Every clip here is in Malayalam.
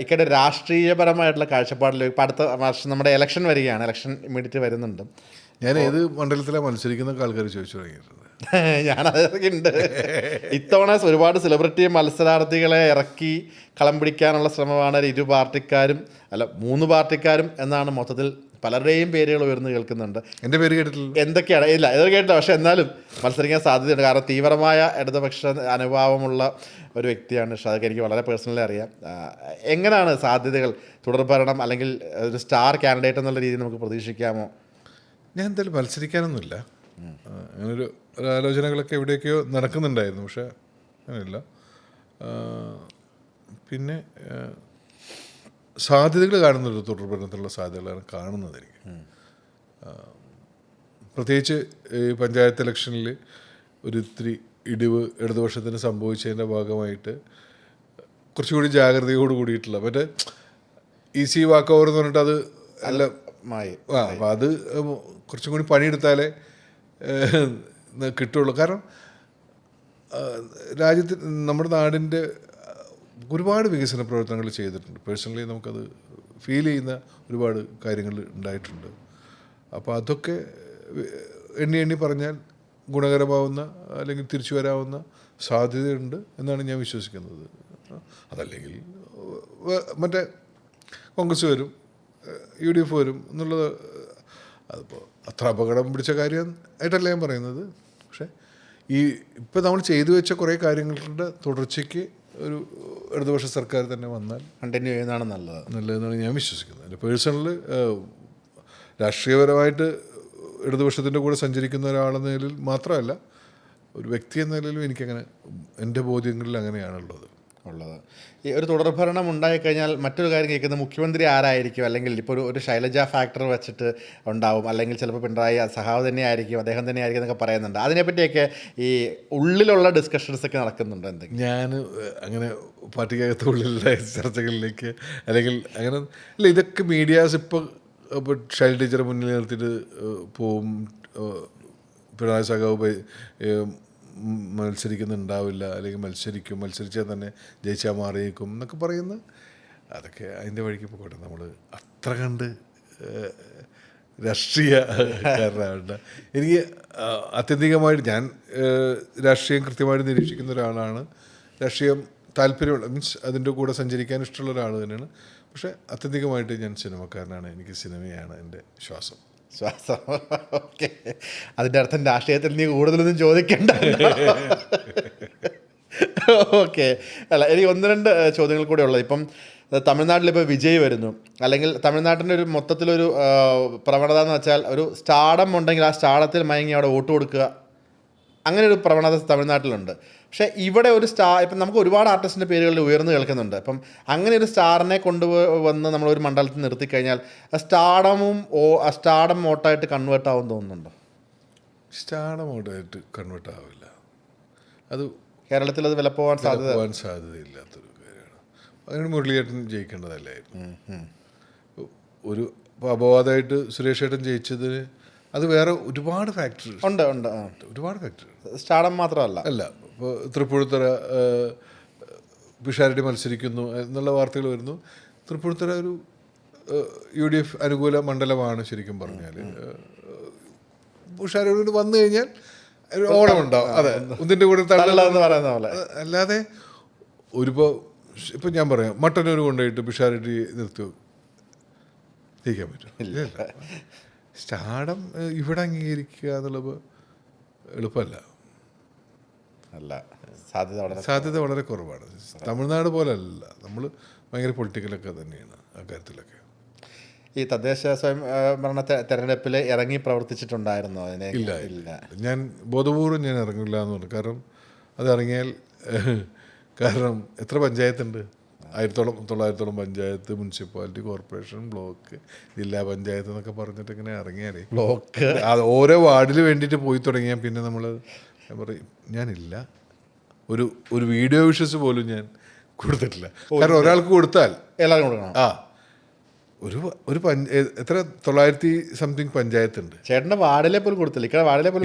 ഇക്കടെ രാഷ്ട്രീയപരമായിട്ടുള്ള കാഴ്ചപ്പാടിൽ ഇപ്പം അടുത്ത വർഷം നമ്മുടെ ഇലക്ഷൻ വരികയാണ്, ഇലക്ഷൻ ഇമ്മീഡിയറ്റ് വരുന്നുണ്ട്. ഞാൻ ഏത് മണ്ഡലത്തിലാണ് മത്സരിക്കുന്ന ആൾക്കാർ ചോദിച്ചു തുടങ്ങിയിട്ടുണ്ട്. ഞാനതൊക്കെ ഉണ്ട്. ഇത്തവണ ഒരുപാട് സെലിബ്രിറ്റി മത്സരാർത്ഥികളെ ഇറക്കി കളം പിടിക്കാനുള്ള ശ്രമമാണ് ഇരു പാർട്ടിക്കാരും, അല്ല 3 പാർട്ടിക്കാരും എന്നാണ് മൊത്തത്തിൽ പലരുടെയും പേരുകൾ ഉയർന്നു കേൾക്കുന്നുണ്ട്. എൻ്റെ പേര് കേട്ടിട്ടില്ല. എന്തൊക്കെയാണ്? ഇല്ല, ഇത് കേട്ടില്ല. പക്ഷെ എന്നാലും മത്സരിക്കാൻ സാധ്യതയുണ്ട്. കാരണം തീവ്രമായ ഇടതുപക്ഷ അനുഭാവമുള്ള ഒരു വ്യക്തിയാണ് ഷാദ്. എനിക്ക് വളരെ പേഴ്സണലി അറിയാം. എങ്ങനെയാണ് സാധ്യതകൾ? തുടർഭരണം അല്ലെങ്കിൽ ഒരു സ്റ്റാർ കാൻഡിഡേറ്റ് എന്നുള്ള രീതിയിൽ നമുക്ക് പ്രതീക്ഷിക്കാമോ? ഞാൻ എന്തായാലും മത്സരിക്കാനൊന്നുമില്ല. അങ്ങനൊരു ആലോചനകളൊക്കെ എവിടെയൊക്കെയോ നടക്കുന്നുണ്ടായിരുന്നു, പക്ഷേ അങ്ങനെയില്ല. പിന്നെ സാധ്യതകൾ കാണുന്നൊരു തുടർഭരണത്തിലുള്ള സാധ്യതകളാണ് കാണുന്നത് എനിക്ക്. പ്രത്യേകിച്ച് ഈ പഞ്ചായത്ത് ഇലക്ഷനിൽ ഒരു ഇത്തിരി ഇടിവ് ഇടതുപക്ഷത്തിന് സംഭവിച്ചതിൻ്റെ ഭാഗമായിട്ട് കുറച്ചുകൂടി ജാഗ്രതയോട് കൂടിയിട്ടുള്ള മറ്റേ ഈസി വാക്ക് ഓവർ എന്ന് പറഞ്ഞിട്ട് അത് അല്ല അപ്പം അത് കുറച്ചും കൂടി പണിയെടുത്താലേ കിട്ടുള്ളൂ. കാരണം രാജ്യത്ത് നമ്മുടെ നാടിൻ്റെ ഒരുപാട് വികസന പ്രവർത്തനങ്ങൾ ചെയ്തിട്ടുണ്ട്. പേഴ്സണലി നമുക്കത് ഫീൽ ചെയ്യുന്ന ഒരുപാട് കാര്യങ്ങൾ ഉണ്ടായിട്ടുണ്ട്. അപ്പോൾ അതൊക്കെ എണ്ണി എണ്ണി പറഞ്ഞാൽ ഗുണകരമാവുന്ന അല്ലെങ്കിൽ തിരിച്ചു വരാവുന്ന സാധ്യതയുണ്ട് എന്നാണ് ഞാൻ വിശ്വസിക്കുന്നത്. അതല്ലെങ്കിൽ മറ്റേ കോൺഗ്രസ് വരും, UDF വരും എന്നുള്ളത് അതിപ്പോൾ അത്ര അപകടം പിടിച്ച കാര്യം ആയിട്ടല്ല ഞാൻ പറയുന്നത്. പക്ഷേ ഈ ഇപ്പം നമ്മൾ ചെയ്തു വെച്ച കുറേ കാര്യങ്ങളുടെ തുടർച്ചയ്ക്ക് ഒരു ഇടതുപക്ഷ സർക്കാർ തന്നെ വന്നാൽ കണ്ടിന്യൂ ചെയ്യുന്നതാണ് നല്ലതെന്നാണ് ഞാൻ വിശ്വസിക്കുന്നത്. എൻ്റെ പേഴ്സണൽ രാഷ്ട്രീയപരമായിട്ട് ഇടതുപക്ഷത്തിൻ്റെ കൂടെ സഞ്ചരിക്കുന്ന ഒരാളെന്ന നിലയിൽ മാത്രമല്ല, ഒരു വ്യക്തി എന്ന നിലയിലും എനിക്കങ്ങനെ എൻ്റെ ബോധ്യങ്ങളിൽ അങ്ങനെയാണുള്ളത്. ഈ ഒരു തുടർഭരണം ഉണ്ടായിക്കഴിഞ്ഞാൽ മറ്റൊരു കാര്യം കേൾക്കുന്നത് മുഖ്യമന്ത്രി ആരായിരിക്കും, അല്ലെങ്കിൽ ഇപ്പോൾ ഒരു ശൈലജ ഫാക്ടർ വെച്ചിട്ട് ഉണ്ടാവും, അല്ലെങ്കിൽ ചിലപ്പോൾ പിണറായി സഹാവ് തന്നെ ആയിരിക്കും, അദ്ദേഹം തന്നെ ആയിരിക്കും എന്നൊക്കെ പറയുന്നുണ്ട്. അതിനെപ്പറ്റിയൊക്കെ ഈ ഉള്ളിലുള്ള ഡിസ്കഷൻസ് ഒക്കെ നടക്കുന്നുണ്ട് എന്തെങ്കിലും? ഞാൻ അങ്ങനെ പാർട്ടിക്കകത്ത് ഉള്ളിലുള്ള ചർച്ചകളിലേക്ക് അല്ലെങ്കിൽ അങ്ങനെ ഇല്ല. ഇതൊക്കെ മീഡിയാസ് ഇപ്പോൾ ഷൈൽ ടീച്ചറെ മുന്നിൽ നിർത്തിയിട്ട് പോവും, പിണറായി സഖാവ് മത്സരിക്കുന്നുണ്ടാവില്ല, അല്ലെങ്കിൽ മത്സരിച്ചാൽ തന്നെ ജയിച്ചാൽ മാറിയേക്കും എന്നൊക്കെ പറയുന്ന അതൊക്കെ അതിൻ്റെ വഴിക്ക് പോകട്ടെ. നമ്മൾ അത്ര കണ്ട് രാഷ്ട്രീയക്കാരനാവണ്ട. എനിക്ക് ആത്യന്തികമായിട്ട് ഞാൻ രാഷ്ട്രീയം കൃത്യമായിട്ട് നിരീക്ഷിക്കുന്ന ഒരാളാണ്. രാഷ്ട്രീയം താല്പര്യമുള്ള മീൻസ് അതിൻ്റെ കൂടെ സഞ്ചരിക്കാൻ ഇഷ്ടമുള്ള ഒരാൾ തന്നെയാണ്. പക്ഷേ ആത്യന്തികമായിട്ട് ഞാൻ സിനിമക്കാരനാണ്. എനിക്ക് സിനിമയാണ് എൻ്റെ ശ്വാസം. ഓക്കെ, അതിൻ്റെ അർത്ഥം രാഷ്ട്രീയത്തിൽ നീ കൂടുതലൊന്നും ചോദിക്കണ്ട. ഓക്കെ, അല്ല എനിക്ക് 1-2 ചോദ്യങ്ങൾ കൂടെ ഉള്ളത്. ഇപ്പം തമിഴ്നാട്ടിലിപ്പോൾ വിജയ് വരുന്നു, അല്ലെങ്കിൽ തമിഴ്നാട്ടിൻ്റെ ഒരു മൊത്തത്തിലൊരു പ്രവണത എന്ന് വെച്ചാൽ ഒരു സ്റ്റാർഡം ഉണ്ടെങ്കിൽ ആ സ്റ്റാർഡത്തിൽ മയങ്ങി അവിടെ വോട്ട് കൊടുക്കുക, അങ്ങനെ ഒരു പ്രവണത തമിഴ്നാട്ടിലുണ്ട്. പക്ഷേ ഇവിടെ ഒരു ഇപ്പം നമുക്ക് ഒരുപാട് ആർട്ടിസ്റ്റിൻ്റെ പേരുകളിൽ ഉയർന്നു കേൾക്കുന്നുണ്ട്. അപ്പം അങ്ങനെ ഒരു സ്റ്റാറിനെ കൊണ്ടുവന്ന് നമ്മളൊരു മണ്ഡലത്തിൽ നിർത്തിക്കഴിഞ്ഞാൽ സ്റ്റാർഡം വോട്ടായിട്ട് കൺവേർട്ട് ആവും തോന്നുന്നുണ്ടോ? സ്റ്റാർഡം വോട്ടായിട്ട് കൺവേർട്ട് ആവില്ല. അത് കേരളത്തിൽ അത് വിലപ്പോവാൻ സാധ്യതയില്ലാത്തൊരു കാര്യമാണ്. അതിന് മുരളിയേട്ടൻ ജയിക്കേണ്ടതല്ലായിരുന്നു. ഒരു അപവാദമായിട്ട് സുരേഷ് ഏട്ടൻ ജയിച്ചതിന് അത് വേറെ ഒരുപാട് ഫാക്ടറി ഉണ്ട്. ഒരുപാട് ഫാക്ടറി, സ്റ്റാർഡം മാത്രമല്ല. ഇപ്പോൾ തൃപ്പൂണിത്തുറ പിഷാരടി മത്സരിക്കുന്നു എന്നുള്ള വാർത്തകൾ വരുന്നു. തൃപ്പൂണിത്തുറ ഒരു UDF അനുകൂല മണ്ഡലമാണ് ശരിക്കും പറഞ്ഞാൽ. പിഷാരടി വന്നു കഴിഞ്ഞാൽ ഓണം ഉണ്ടാവും. അതെ, ഒന്നിൻ്റെ കൂടെ തള്ളലെന്ന് പറയുന്ന പോലെ. അല്ലാതെ ഇപ്പം ഞാൻ പറയാം, മട്ടന്നൂർ കൊണ്ടുപോയിട്ട് പിഷാരടി നിർത്തി ജയിക്കാൻ പറ്റും? സ്റ്റാർഡം ഇവിടെ അംഗീകരിക്കുക എന്നുള്ളത് എളുപ്പമല്ല. സാധ്യത വളരെ കുറവാണ്. തമിഴ്നാട് പോലെ അല്ല, നമ്മൾ ഭയങ്കര പൊളിറ്റിക്കലൊക്കെ തന്നെയാണ് ആ കാര്യത്തിലൊക്കെ. ഈ തദ്ദേശ സ്വയംഭരണ തെരഞ്ഞെടുപ്പിൽ ഇറങ്ങി പ്രവർത്തിച്ചിട്ടുണ്ടായിരുന്നു അതിനെ? ഇല്ല, ഞാൻ ബോധപൂർവ്വം ഞാൻ ഇറങ്ങില്ല എന്ന് പറഞ്ഞു. കാരണം അത് ഇറങ്ങിയാൽ കാരണം എത്ര പഞ്ചായത്തുണ്ട്? 1900 പഞ്ചായത്ത്, മുനിസിപ്പാലിറ്റി, കോർപ്പറേഷൻ, ബ്ലോക്ക്, ജില്ലാ പഞ്ചായത്ത് എന്നൊക്കെ പറഞ്ഞിട്ട് ഇങ്ങനെ ഇറങ്ങിയാലേ ബ്ലോക്ക് അത് ഓരോ വാർഡിൽ വേണ്ടിയിട്ട് പോയി തുടങ്ങിയാൽ പിന്നെ നമ്മൾ ഞാൻ പറയും ഞാനില്ല. ഒരു വീഡിയോ വിഷ്വൽസ് പോലും ഞാൻ കൊടുത്തിട്ടില്ല. കാരണം ഒരാൾക്ക് കൊടുത്താൽ എല്ലാവരും കൊടുക്കണം. ഒരു എത്ര 900 പഞ്ചായത്തുണ്ട്. ചേട്ടൻ്റെ വാർഡിലെ പോലും കൊടുത്തില്ല.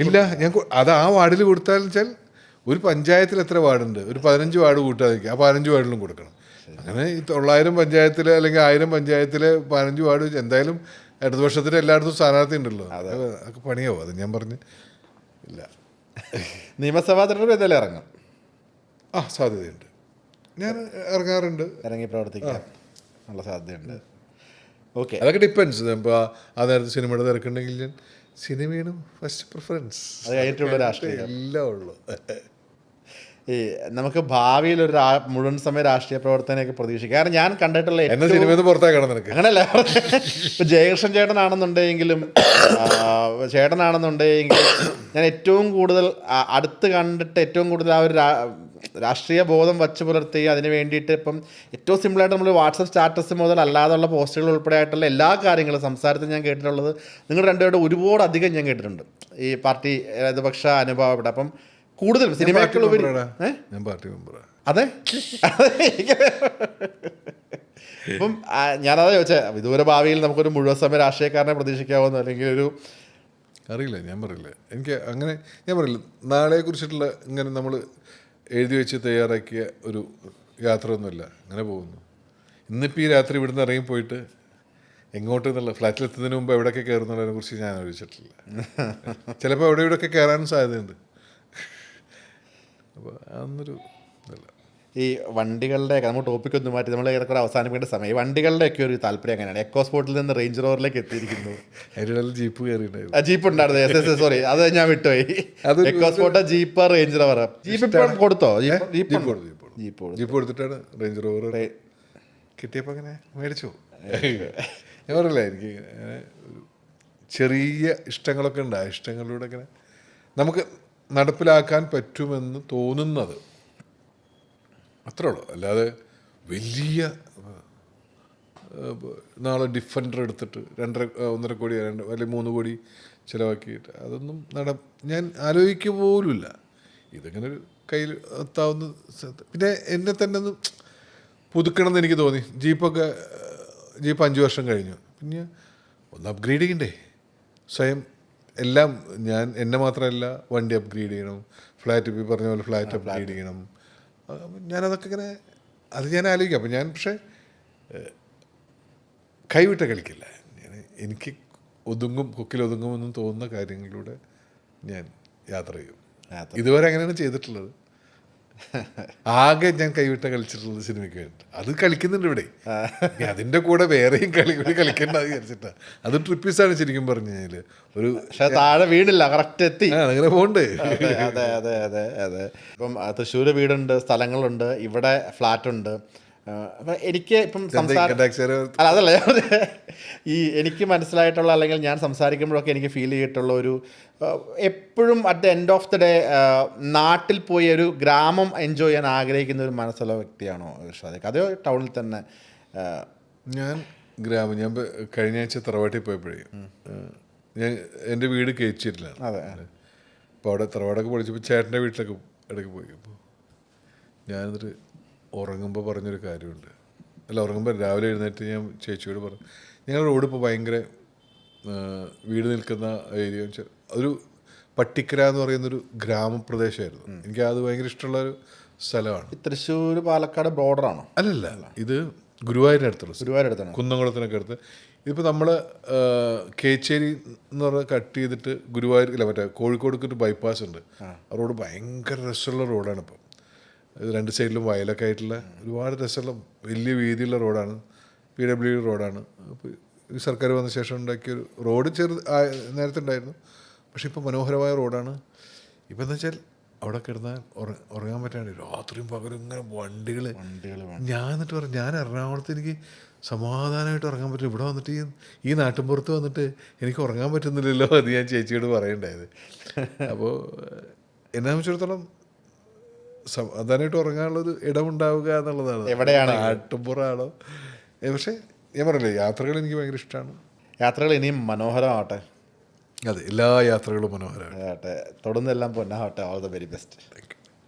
ഇല്ല, ഞാൻ അത് ആ വാർഡിൽ കൊടുത്താൽ വെച്ചാൽ ഒരു പഞ്ചായത്തിൽ എത്ര വാർഡുണ്ട്? ഒരു 15 വാർഡ് കൂട്ടാതിരിക്കുക, ആ 15 വാർഡിലും കൊടുക്കണം. അങ്ങനെ ഈ 900 പഞ്ചായത്തിലെ അല്ലെങ്കിൽ 1000 പഞ്ചായത്തിലെ 15 വാർഡ് എന്തായാലും ഇടതുപക്ഷത്തിന് എല്ലായിടത്തും സ്ഥാനാർത്ഥി ഉണ്ടല്ലോ. അതൊക്കെ പണിയാവും. അത് ഞാൻ പറഞ്ഞ് ഇല്ല. നിയമസഭാ തെരഞ്ഞെടുപ്പ് ഏതായാലും ഇറങ്ങും. സാധ്യതയുണ്ട്. ഞാൻ ഇറങ്ങാറുണ്ട്. ഇറങ്ങി പ്രവർത്തിക്കാൻ ഉള്ള സാധ്യതയുണ്ട്. ഓക്കെ, അതൊക്കെ ഡിപ്പെൻസ്. ഇപ്പോൾ ആ നേരത്തെ സിനിമയുടെ തിരക്കുണ്ടെങ്കിൽ ഞാൻ സിനിമയാണ് ഫസ്റ്റ് പ്രിഫറൻസ്. അത് കഴിഞ്ഞിട്ടുള്ള രാഷ്ട്രീയം എല്ലാം ഉള്ളു. ഈ നമുക്ക് ഭാവിയിൽ ഒരു മുഴുവൻ സമയ രാഷ്ട്രീയ പ്രവർത്തനമൊക്കെ പ്രതീക്ഷിക്കാം. കാരണം ഞാൻ കണ്ടിട്ടുള്ള എന്നെ സിനിമയിൽ നിന്ന് പുറത്താക്കണം നിനക്ക്. അങ്ങനെയല്ല, ഇപ്പം ജയകൃഷ്ണൻ ചേട്ടനാണെന്നുണ്ടെങ്കിലും ഞാൻ ഏറ്റവും കൂടുതൽ അടുത്ത് കണ്ടിട്ട് ഏറ്റവും കൂടുതൽ ആ ഒരു രാഷ്ട്രീയ ബോധം വച്ച് പുലർത്തി അതിന് വേണ്ടിയിട്ട് ഇപ്പം ഏറ്റവും സിമ്പിളായിട്ട് നമ്മൾ വാട്സപ്പ് സ്റ്റാറ്റസ് മുതൽ അല്ലാതുള്ള പോസ്റ്റുകൾ ഉൾപ്പെടെ ആയിട്ടുള്ള എല്ലാ കാര്യങ്ങളും സംസാരത്തിൽ ഞാൻ കേട്ടിട്ടുള്ളത് നിങ്ങൾ രണ്ടുപേരുടെ ഒരുപാട് അധികം ഞാൻ കേട്ടിട്ടുണ്ട് ഈ പാർട്ടി ഇടതുപക്ഷ അനുഭവപ്പെട്ട്. അപ്പം കൂടുതലും സിനിമയ്ക്കുള്ള ഞാൻ പാർട്ടി മെമ്പറാണ്. അതെ, ഇപ്പം ഞാനതാ ചോദിച്ചത്, വിദൂര ഭാവിയിൽ നമുക്കൊരു മുഴുവൻ സമയ രാഷ്ട്രീയക്കാരനെ പ്രതീക്ഷിക്കാവുന്ന അല്ലെങ്കിൽ ഒരു അറിയില്ല, ഞാൻ പറയില്ല. എനിക്ക് അങ്ങനെ ഞാൻ പറയില്ല. നാളെക്കുറിച്ചിട്ടുള്ള ഇങ്ങനെ നമ്മൾ എഴുതി വെച്ച് തയ്യാറാക്കിയ ഒരു യാത്ര ഒന്നുമില്ല. അങ്ങനെ പോകുന്നു. ഇന്നിപ്പോൾ ഈ രാത്രി ഇവിടുന്ന് ഇറങ്ങി പോയിട്ട് എങ്ങോട്ട് എന്നുള്ള ഫ്ലാറ്റിലെത്തുന്നതിന് മുമ്പ് എവിടെയൊക്കെ കയറുന്നതിനെ കുറിച്ച് ഞാൻ ആലോചിച്ചിട്ടില്ല. ചിലപ്പോൾ എവിടെ ഇവിടെയൊക്കെ കയറാനും സാധ്യതയുണ്ട്. അപ്പോൾ അതൊന്നൊരു ഇതല്ല. ഈ വണ്ടികളുടെയൊക്കെ നമ്മൾ ടോപ്പിക് ഒന്ന് മാറ്റി നമ്മൾ ഏറെക്കുറെ അവസാനിപ്പിക്കേണ്ട സമയം. ഈ വണ്ടികളുടെയൊക്കെ ഒരു താല്പര്യം അങ്ങനെയാണ്. എക്കോ സ്പോർട്ടിൽ നിന്ന് റേഞ്ച് റോവറിലേക്ക് എത്തിയിരിക്കുന്നു. അതിൻ്റെ ജീപ്പ് കയറിയിട്ടുണ്ടായിരുന്നു. ജീപ്പ് ഉണ്ടായിരുന്നു. സോറി, അത് ഞാൻ വിട്ടുപോയി. Eco sport, jeep, range rover. Jeep ഇപ്പം കൊടുത്തോ? ജീപ്പ് കൊടുത്തിട്ടാണ് റേഞ്ച് റോവർ കിട്ടിയപ്പോൾ അങ്ങനെ മേടിച്ചു. ഞാൻ പറയില്ല, എനിക്ക് ചെറിയ ഇഷ്ടങ്ങളൊക്കെ ഉണ്ട്. ആ ഇഷ്ടങ്ങളിലൂടെ ഇങ്ങനെ നമുക്ക് നടപ്പിലാക്കാൻ പറ്റുമെന്ന് തോന്നുന്നത് അത്രേ ഉള്ളൂ. അല്ലാതെ വലിയ നാളെ ഡിഫൻഡർ എടുത്തിട്ട് 1.5 കോടി അല്ലെങ്കിൽ 3 കോടി ചിലവാക്കിയിട്ട് അതൊന്നും ഞാൻ ആലോചിക്കുക പോലുമില്ല. ഇതിങ്ങനെ ഒരു കയ്യിൽ എത്താവുന്ന. പിന്നെ എന്നെ തന്നെ ഒന്ന് പുതുക്കണം എന്ന് എനിക്ക് തോന്നി. ജീപ്പ് 5 വർഷം കഴിഞ്ഞു. പിന്നെ ഒന്ന് അപ്ഗ്രേഡ് ചെയ്യണ്ടേ സ്വയം. എല്ലാം എന്നെ മാത്രമല്ല, വണ്ടി അപ്ഗ്രേഡ് ചെയ്യണം, ഫ്ലാറ്റ് ഇപ്പോൾ പറഞ്ഞ പോലെ ഫ്ലാറ്റ് അപ്ഗ്രേഡ് ചെയ്യണം. ഞാനതൊക്കെ ഇങ്ങനെ ഞാൻ ആലോചിക്കാം. അപ്പം ഞാൻ പക്ഷേ കൈവിട്ട കളിക്കില്ല. എനിക്ക് കൊക്കിലൊതുങ്ങുമെന്നും തോന്നുന്ന കാര്യങ്ങളിലൂടെ ഞാൻ യാത്ര ചെയ്യും. ഇതുവരെ അങ്ങനെയാണ് ചെയ്തിട്ടുള്ളത്. ആകെ ഞാൻ കൈവിട്ട കളിച്ചിട്ടുള്ളത് സിനിമയ്ക്ക് വേണ്ടി. അത് കളിക്കുന്നുണ്ട് ഇവിടെ. അതിൻ്റെ കൂടെ വേറെയും കളിക്കേണ്ട വിചാരിച്ചിട്ടാ. അത് ട്രിപ്പീസാണ് ശരിക്കും പറഞ്ഞു കഴിഞ്ഞാൽ. ഒരു താഴെ വീടില്ല, കറക്റ്റ് എത്തി. അങ്ങനെ പോകണ്ടേ. അതെ അതെ അതെ അതെ. ഇപ്പം തൃശ്ശൂർ വീടുണ്ട്, സ്ഥലങ്ങളുണ്ട്, ഇവിടെ ഫ്ലാറ്റുണ്ട്. അപ്പം എനിക്ക് ഇപ്പം അതല്ല ഈ എനിക്ക് മനസ്സിലായിട്ടുള്ള അല്ലെങ്കിൽ ഞാൻ സംസാരിക്കുമ്പോഴൊക്കെ എനിക്ക് ഫീൽ ചെയ്തിട്ടുള്ള ഒരു എപ്പോഴും at the end of the day നാട്ടിൽ പോയി ഒരു ഗ്രാമം എൻജോയ് ചെയ്യാൻ ആഗ്രഹിക്കുന്ന ഒരു മനസ്സുള്ള വ്യക്തിയാണോ ഷാദിഖ്? അതോ ടൗണിൽ തന്നെ? ഞാൻ കഴിഞ്ഞ ആഴ്ച തറവാട്ടിൽ പോയപ്പോഴേ എൻ്റെ വീട് കേച്ചിട്ടില്ല. അതെ. അപ്പോൾ അവിടെ തറവാടൊക്കെ പൊളിച്ചപ്പോൾ ചേട്ടൻ്റെ വീട്ടിലൊക്കെ ഇടയ്ക്ക് പോയി. അപ്പോൾ ഞാനെന്നിട്ട് ഉറങ്ങുമ്പോൾ പറഞ്ഞൊരു കാര്യമുണ്ട്. ഉറങ്ങുമ്പോൾ രാവിലെ എഴുന്നേറ്റ് ഞാൻ ചേച്ചിയോട് പറഞ്ഞു, ഞങ്ങളുടെ റോഡ് ഇപ്പോൾ ഭയങ്കര വീട് നിൽക്കുന്ന ഏരിയ ഒരു പട്ടിക്കര എന്ന് പറയുന്നൊരു ഗ്രാമപ്രദേശമായിരുന്നു. എനിക്ക് അത് ഭയങ്കര ഇഷ്ടമുള്ളൊരു സ്ഥലമാണ്. തൃശ്ശൂർ പാലക്കാട് ബോർഡറാണോ? അല്ലല്ല, ഇത് ഗുരുവായൂരിനടുത്തുള്ള ഗുരുവായൂരടുത്താണ്, കുന്നംകുളത്തിനൊക്കെ അടുത്ത്. ഇതിപ്പോൾ നമ്മൾ കേച്ചേരി എന്ന് പറഞ്ഞാൽ കട്ട് ചെയ്തിട്ട് ഗുരുവായൂർ മറ്റേ കോഴിക്കോടൊക്കെ ഒരു ബൈപ്പാസ് ഉണ്ട്. ആ റോഡ് ഭയങ്കര രസമുള്ള റോഡാണ്. ഇപ്പം 2 സൈഡിലും വയലൊക്കെ ആയിട്ടുള്ള ഒരുപാട് രസമുള്ള വലിയ വീതിയുള്ള റോഡാണ്. PWD റോഡാണ്. അപ്പോൾ ഈ സർക്കാർ വന്ന ശേഷം ഉണ്ടാക്കിയൊരു റോഡ് നേരത്തെ ഉണ്ടായിരുന്നു. പക്ഷെ ഇപ്പോൾ മനോഹരമായ റോഡാണ്. ഇപ്പം എന്ന് വെച്ചാൽ അവിടെ കിടന്നാൽ ഉറങ്ങാൻ പറ്റാണ്ട് രാത്രിയും പകലും ഇങ്ങനെ വണ്ടികൾ. ഞാൻ എന്നിട്ട് പറഞ്ഞു, ഞാൻ എറണാകുളത്ത് എനിക്ക് സമാധാനമായിട്ട് ഉറങ്ങാൻ പറ്റും. ഇവിടെ വന്നിട്ട് ഈ നാട്ടിൻപുറത്ത് വന്നിട്ട് എനിക്ക് ഉറങ്ങാൻ പറ്റുന്നില്ലല്ലോ. അത് ഞാൻ ചേച്ചിയോട് പറയണ്ടായത്. അപ്പോൾ എന്നെ സംബന്ധിച്ചിടത്തോളം സമാധാനമായിട്ട് ഉറങ്ങാനുള്ളൊരു ഇടമുണ്ടാവുക എന്നുള്ളതാണ്. എവിടെയാണ്? നാട്ടുമ്പുറമാണോ? പക്ഷേ ഞാൻ പറയില്ലേ, യാത്രകൾ എനിക്ക് ഭയങ്കര ഇഷ്ടമാണ്. യാത്രകൾ ഇനിയും മനോഹരമാവട്ടെ. അതെ, എല്ലാ യാത്രകളും മനോഹരമാവട്ടെ. തൊടുന്നെല്ലാം പൊന്നാവട്ടെ. All the very best. Thank U.